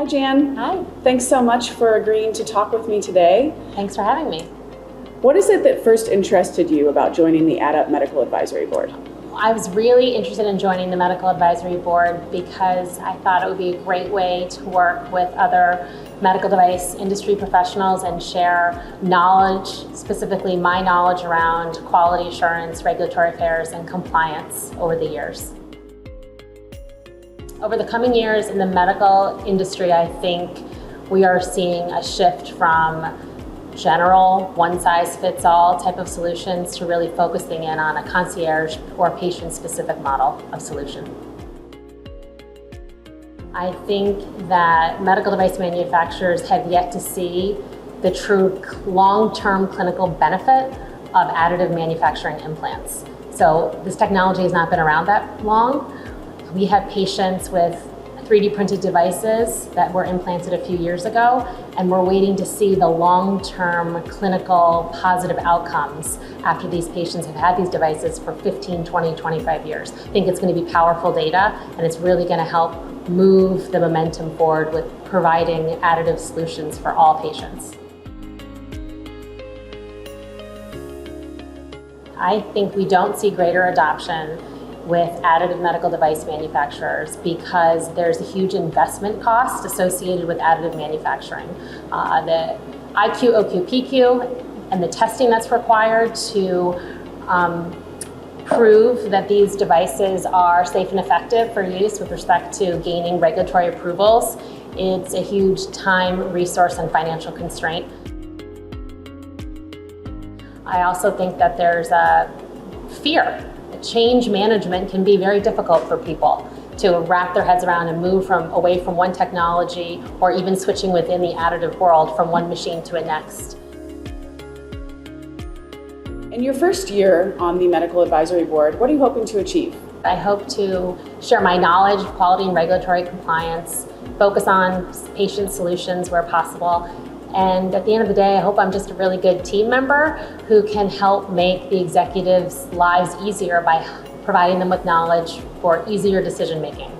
Hi, Jan. Hi. Thanks so much for agreeing to talk with me today. Thanks for having me. What is it that first interested you about joining the AddUp Medical Advisory Board? I was really interested in joining the Medical Advisory Board because I thought it would be a great way to work with other medical device industry professionals and share knowledge, specifically my knowledge around quality assurance, regulatory affairs, and compliance over the years. Over the coming years in the medical industry, I think we are seeing a shift from general one-size-fits-all type of solutions to really focusing in on a concierge or patient-specific model of solution. I think that medical device manufacturers have yet to see the true long-term clinical benefit of additive manufacturing implants. So this technology has not been around that long. We have patients with 3D printed devices that were implanted a few years ago, and we're waiting to see the long-term clinical positive outcomes after these patients have had these devices for 15, 20, 25 years. I think it's going to be powerful data, and it's really going to help move the momentum forward with providing additive solutions for all patients. I think we don't see greater adoption with additive medical device manufacturers because there's a huge investment cost associated with additive manufacturing. The IQ, OQ, PQ, and the testing that's required to prove that these devices are safe and effective for use with respect to gaining regulatory approvals, it's a huge time, resource, and financial constraint. I also think that there's a fear. Change management can be very difficult for people to wrap their heads around and move away from one technology or even switching within the additive world from one machine to a next. In your first year on the Medical Advisory Board, what are you hoping to achieve? I hope to share my knowledge of quality and regulatory compliance, focus on patient solutions where possible, and at the end of the day, I hope I'm just a really good team member who can help make the executives' lives easier by providing them with knowledge for easier decision making.